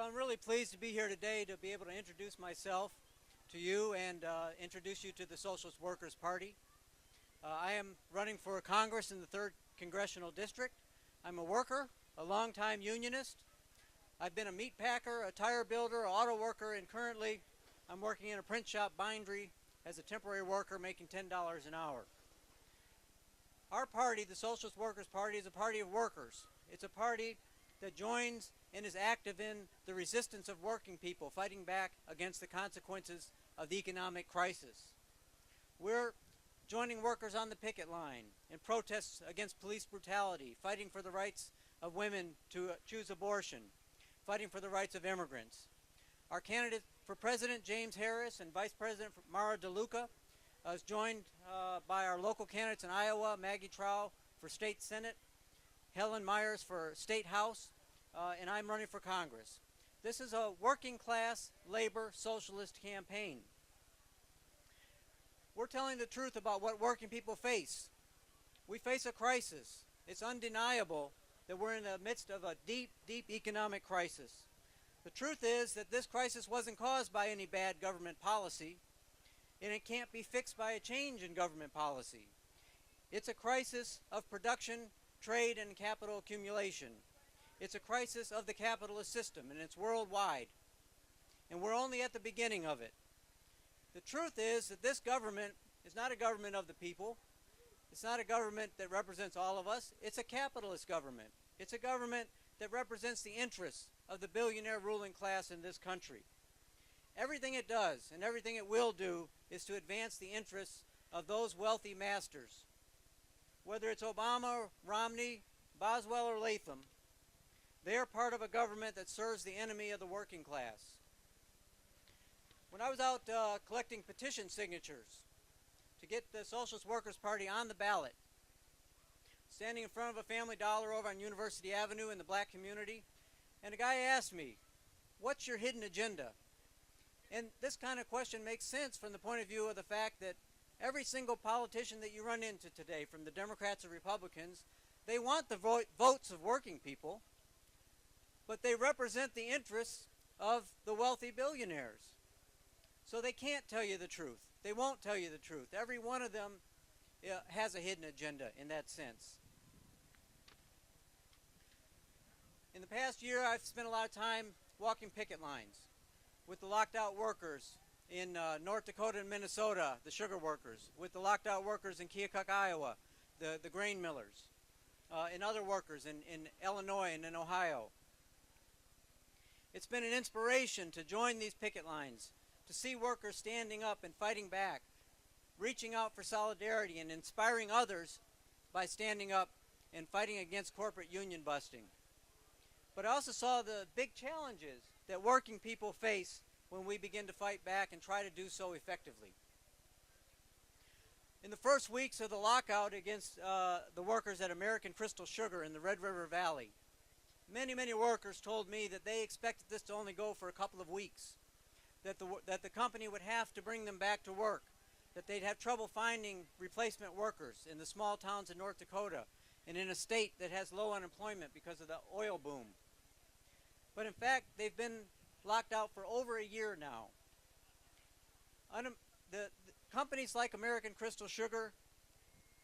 Well, I'm really pleased to be here today to be able to introduce myself to you and introduce you to the Socialist Workers Party. I am running for Congress in the 3rd Congressional District. I'm a worker, a longtime unionist. I've been a meat packer, a tire builder, an auto worker, and currently I'm working in a print shop bindery as a temporary worker making $10 an hour. Our party, the Socialist Workers Party, is a party of workers. It's a party that joins and is active in the resistance of working people, fighting back against the consequences of the economic crisis. We're joining workers on the picket line in protests against police brutality, fighting for the rights of women to choose abortion, fighting for the rights of immigrants. Our candidate for President, James Harris, and Vice President Mara DeLuca, is joined by our local candidates in Iowa, Maggie Trow for State Senate, Helen Myers for State House, and I'm running for Congress. This is a working class, labor, socialist campaign. We're telling the truth about what working people face. We face a crisis. It's undeniable that we're in the midst of a deep, deep economic crisis. The truth is that this crisis wasn't caused by any bad government policy, and it can't be fixed by a change in government policy. It's a crisis of production, trade, and capital accumulation. It's a crisis of the capitalist system, and it's worldwide. And we're only at the beginning of it. The truth is that this government is not a government of the people. It's not a government that represents all of us. It's a capitalist government. It's a government that represents the interests of the billionaire ruling class in this country. Everything it does and everything it will do is to advance the interests of those wealthy masters. Whether it's Obama, Romney, Boswell, or Latham, they are part of a government that serves the enemy of the working class. When I was out collecting petition signatures to get the Socialist Workers Party on the ballot, standing in front of a Family Dollar over on University Avenue in the black community, and a guy asked me, "What's your hidden agenda?" And this kind of question makes sense from the point of view of the fact that every single politician that you run into today, from the Democrats or Republicans, they want the votes of working people, but they represent the interests of the wealthy billionaires. So they can't tell you the truth. They won't tell you the truth. Every one of them has a hidden agenda in that sense. In the past year, I've spent a lot of time walking picket lines with the locked out workers in North Dakota and Minnesota, the sugar workers, with the locked out workers in Keokuk, Iowa, the grain millers, and other workers in Illinois and in Ohio. It's been an inspiration to join these picket lines, to see workers standing up and fighting back, reaching out for solidarity and inspiring others by standing up and fighting against corporate union busting. But I also saw the big challenges that working people face when we begin to fight back and try to do so effectively. In the first weeks of the lockout against the workers at American Crystal Sugar in the Red River Valley, many workers told me that they expected this to only go for a couple of weeks, that the company would have to bring them back to work, that they'd have trouble finding replacement workers in the small towns in North Dakota and in a state that has low unemployment because of the oil boom. But in fact, they've been locked out for over a year now. The companies like American Crystal Sugar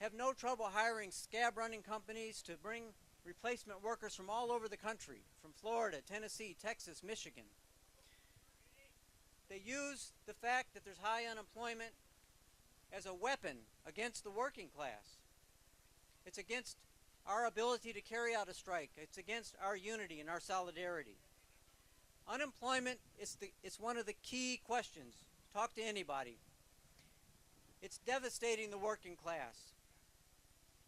have no trouble hiring scab-running companies to bring replacement workers from all over the country, from Florida, Tennessee, Texas, Michigan. They use the fact that there's high unemployment as a weapon against the working class. It's against our ability to carry out a strike. It's against our unity and our solidarity. Unemployment is one of the key questions. Talk to anybody. It's devastating the working class.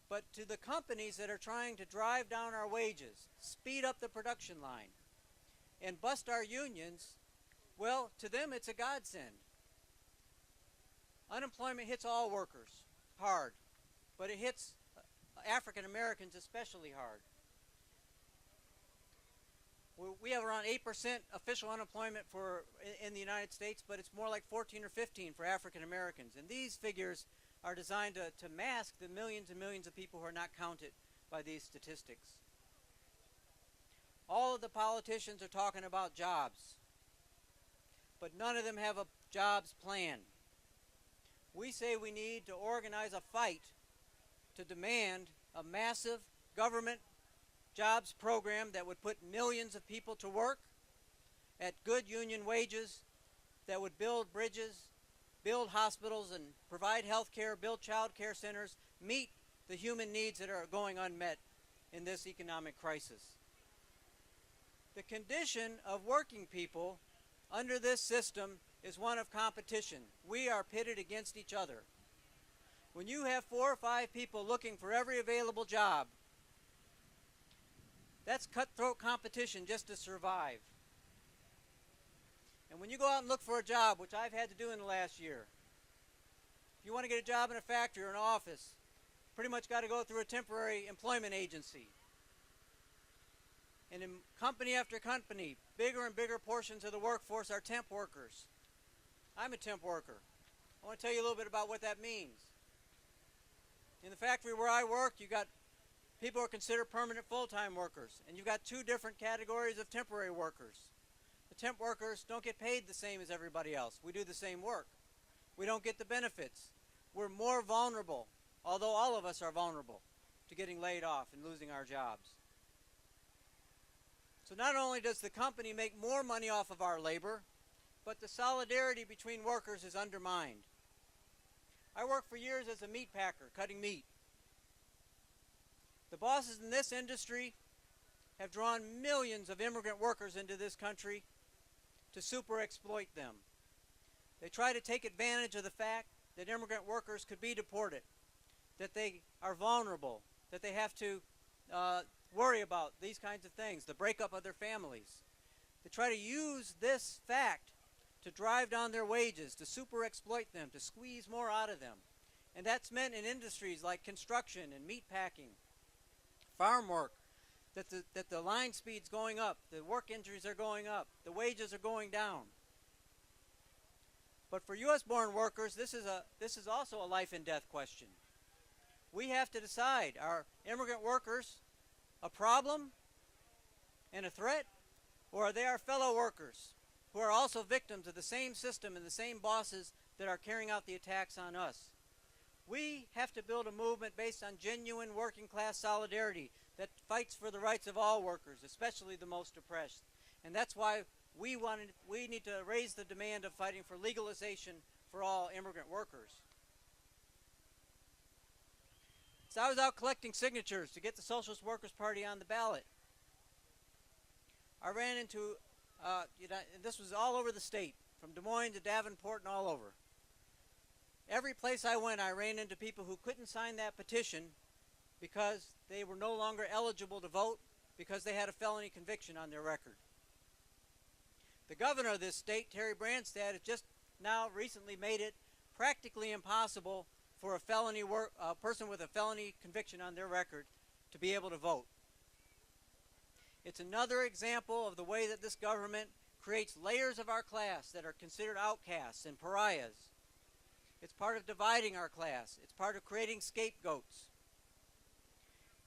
But to the companies that are trying to drive down our wages, speed up the production line, and bust our unions, well, to them it's a godsend. Unemployment hits all workers hard, but it hits African Americans especially hard. We have around 8% official unemployment in the United States, but it's more like 14 or 15 for African Americans. And these figures are designed to mask the millions and millions of people who are not counted by these statistics. All of the politicians are talking about jobs, but none of them have a jobs plan. We say we need to organize a fight to demand a massive government jobs program that would put millions of people to work at good union wages, that would build bridges, build hospitals, and provide health care, build child care centers, meet the human needs that are going unmet in this economic crisis. The condition of working people under this system is one of competition. We are pitted against each other. When you have 4 or 5 people looking for every available job, that's cutthroat competition just to survive. And when you go out and look for a job, which I've had to do in the last year, if you want to get a job in a factory or an office, pretty much got to go through a temporary employment agency. And in company after company, bigger and bigger portions of the workforce are temp workers. I'm a temp worker. I want to tell you a little bit about what that means. In the factory where I work, you got people who are considered permanent full-time workers, and you've got 2 different categories of temporary workers. The temp workers don't get paid the same as everybody else. We do the same work. We don't get the benefits. We're more vulnerable, although all of us are vulnerable, to getting laid off and losing our jobs. So not only does the company make more money off of our labor, but the solidarity between workers is undermined. I worked for years as a meat packer, cutting meat. The bosses in this industry have drawn millions of immigrant workers into this country to super exploit them. They try to take advantage of the fact that immigrant workers could be deported, that they are vulnerable, that they have to worry about these kinds of things, the breakup of their families. They try to use this fact to drive down their wages, to super exploit them, to squeeze more out of them. And that's meant in industries like construction and meat packing, farm work, that the line speed's going up, the work injuries are going up, the wages are going down. But for U.S.-born workers, this is also a life and death question. We have to decide, are immigrant workers a problem and a threat, or are they our fellow workers who are also victims of the same system and the same bosses that are carrying out the attacks on us? We have to build a movement based on genuine working class solidarity that fights for the rights of all workers, especially the most oppressed. And that's why we need to raise the demand of fighting for legalization for all immigrant workers. So I was out collecting signatures to get the Socialist Workers' Party on the ballot. I ran into, this was all over the state, from Des Moines to Davenport and all over. Every place I went, I ran into people who couldn't sign that petition because they were no longer eligible to vote because they had a felony conviction on their record. The governor of this state, Terry Branstad, has just now recently made it practically impossible for a person with a felony conviction on their record to be able to vote. It's another example of the way that this government creates layers of our class that are considered outcasts and pariahs. It's part of dividing our class. It's part of creating scapegoats.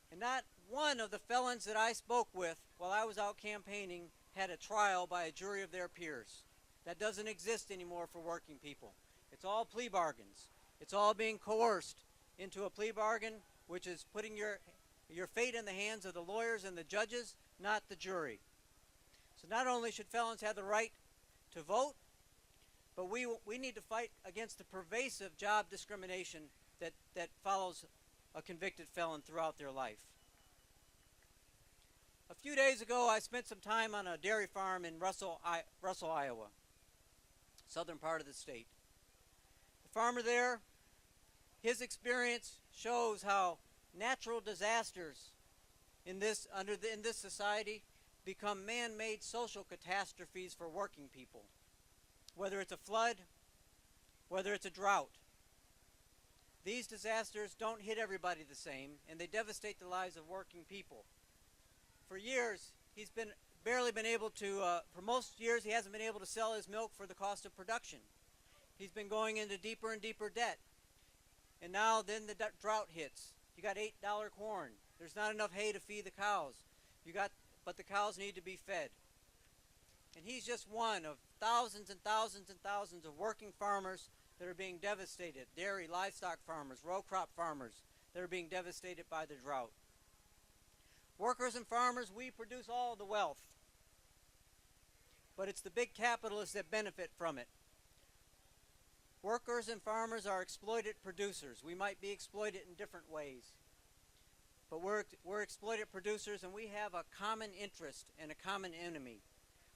And not one of the felons that I spoke with while I was out campaigning had a trial by a jury of their peers. That doesn't exist anymore for working people. It's all plea bargains. It's all being coerced into a plea bargain, which is putting your fate in the hands of the lawyers and the judges, not the jury. So not only should felons have the right to vote, but we need to fight against the pervasive job discrimination that follows a convicted felon throughout their life. A few days ago, I spent some time on a dairy farm in Russell, Iowa, southern part of the state. The farmer there, his experience shows how natural disasters in this society become man-made social catastrophes for working people. Whether it's a flood, whether it's a drought. These disasters don't hit everybody the same, and they devastate the lives of working people. For years, he's barely been able to, for most years, he hasn't been able to sell his milk for the cost of production. He's been going into deeper and deeper debt. And now then the drought hits. You got $8 corn. There's not enough hay to feed the cows. You got but the cows need to be fed. And he's just one of thousands and thousands and thousands of working farmers that are being devastated, dairy, livestock farmers, row crop farmers that are being devastated by the drought. Workers and farmers, we produce all the wealth, but it's the big capitalists that benefit from it. Workers and farmers are exploited producers. We might be exploited in different ways, but we're exploited producers, and we have a common interest and a common enemy.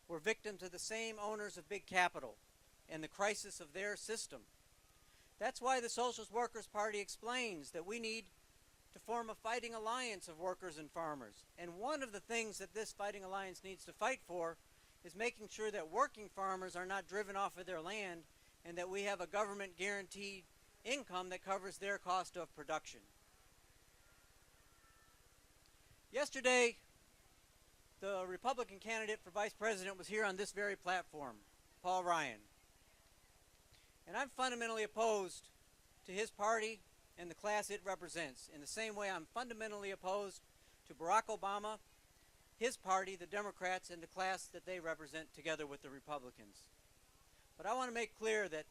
We're victims of the same owners of big capital and the crisis of their system. That's why the Socialist Workers' Party explains that we need to form a fighting alliance of workers and farmers. And one of the things that this fighting alliance needs to fight for is making sure that working farmers are not driven off of their land, and that we have a government guaranteed income that covers their cost of production. Yesterday, the Republican candidate for vice president was here on this very platform, Paul Ryan. And I'm fundamentally opposed to his party and the class it represents, in the same way I'm fundamentally opposed to Barack Obama, his party, the Democrats, and the class that they represent together with the Republicans. But I want to make clear that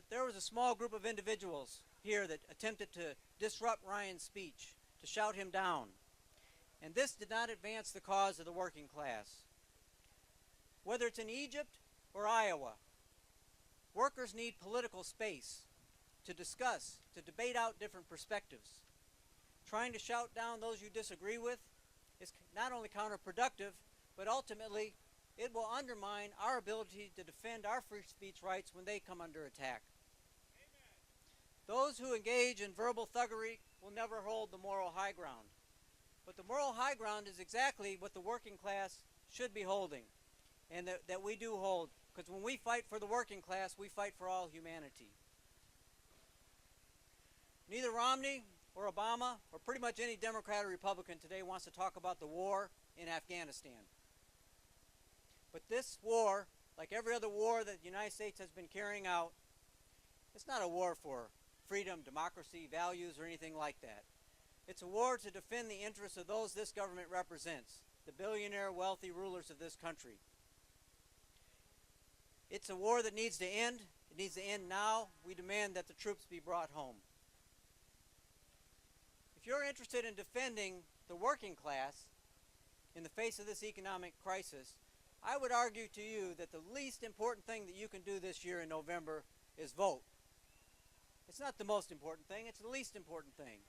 there was a small group of individuals here that attempted to disrupt Ryan's speech, to shout him down. And this did not advance the cause of the working class. Whether it's in Egypt or Iowa, workers need political space to discuss, to debate out different perspectives. Trying to shout down those you disagree with is not only counterproductive, but ultimately it will undermine our ability to defend our free speech rights when they come under attack. Amen. Those who engage in verbal thuggery will never hold the moral high ground. But the moral high ground is exactly what the working class should be holding, and that we do hold. Because when we fight for the working class, we fight for all humanity. Neither Romney or Obama or pretty much any Democrat or Republican today wants to talk about the war in Afghanistan. But this war, like every other war that the United States has been carrying out, it's not a war for freedom, democracy, values, or anything like that. It's a war to defend the interests of those this government represents, the billionaire, wealthy rulers of this country. It's a war that needs to end. It needs to end now. We demand that the troops be brought home. If you're interested in defending the working class in the face of this economic crisis, I would argue to you that the least important thing that you can do this year in November is vote. It's not the most important thing, it's the least important thing.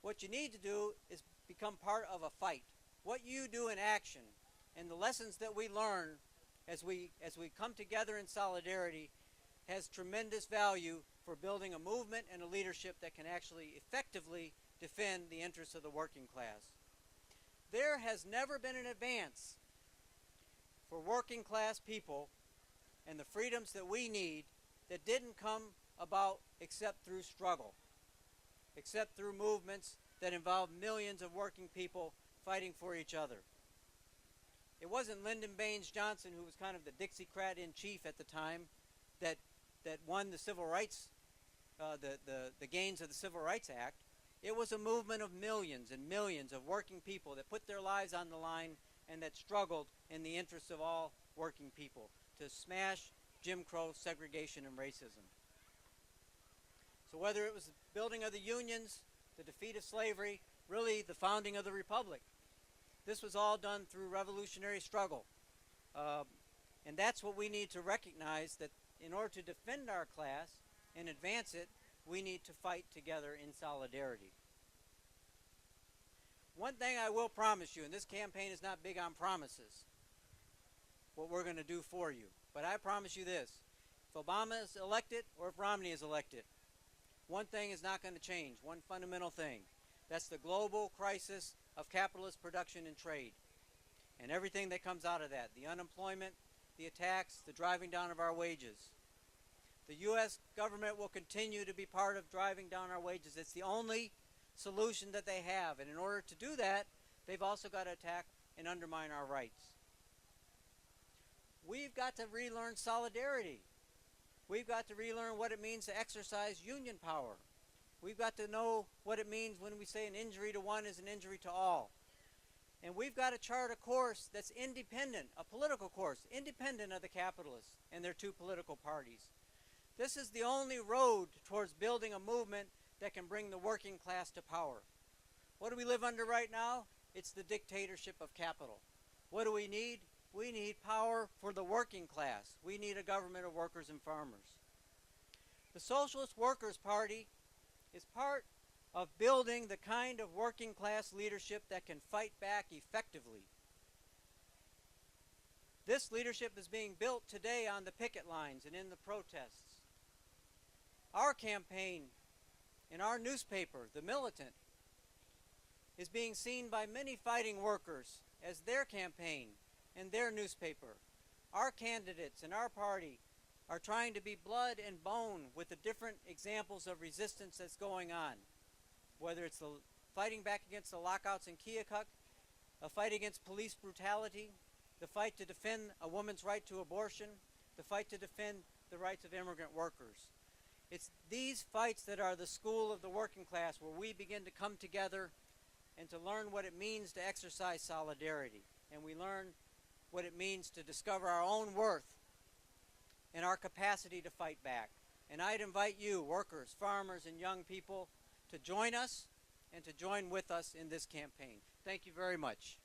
What you need to do is become part of a fight. What you do in action and the lessons that we learn as we come together in solidarity has tremendous value for building a movement and a leadership that can actually effectively defend the interests of the working class. There has never been an advance for working class people and the freedoms that we need that didn't come about except through struggle, except through movements that involve millions of working people fighting for each other. It wasn't Lyndon Baines Johnson, who was kind of the Dixiecrat-in-chief at the time, that won the civil rights, the gains of the Civil Rights Act. It was a movement of millions and millions of working people that put their lives on the line and that struggled in the interests of all working people to smash Jim Crow, segregation, and racism. So whether it was the building of the unions, the defeat of slavery, really the founding of the republic, this was all done through revolutionary struggle. And that's what we need to recognize, that in order to defend our class and advance it, we need to fight together in solidarity. One thing I will promise you, and this campaign is not big on promises, what we're going to do for you. But I promise you this: if Obama is elected or if Romney is elected, one thing is not going to change, one fundamental thing. That's the global crisis of capitalist production and trade, and everything that comes out of that, the unemployment, the attacks, the driving down of our wages. The U.S. government will continue to be part of driving down our wages. It's the only solution that they have, and in order to do that, they've also got to attack and undermine our rights. We've got to relearn solidarity. We've got to relearn what it means to exercise union power. We've got to know what it means when we say an injury to one is an injury to all. And we've got to chart a course that's independent, a political course, independent of the capitalists and their two political parties. This is the only road towards building a movement that can bring the working class to power. What do we live under right now? It's the dictatorship of capital. What do we need? We need power for the working class. We need a government of workers and farmers. The Socialist Workers' Party is part of building the kind of working class leadership that can fight back effectively. This leadership is being built today on the picket lines and in the protests. Our campaign in our newspaper, The Militant, is being seen by many fighting workers as their campaign and their newspaper. Our candidates in our party are trying to be blood and bone with the different examples of resistance that's going on, whether it's the fighting back against the lockouts in Keokuk, a fight against police brutality, the fight to defend a woman's right to abortion, the fight to defend the rights of immigrant workers. It's these fights that are the school of the working class, where we begin to come together and to learn what it means to exercise solidarity. And we learn what it means to discover our own worth and our capacity to fight back. And I'd invite you, workers, farmers, and young people, to join us and to join with us in this campaign. Thank you very much.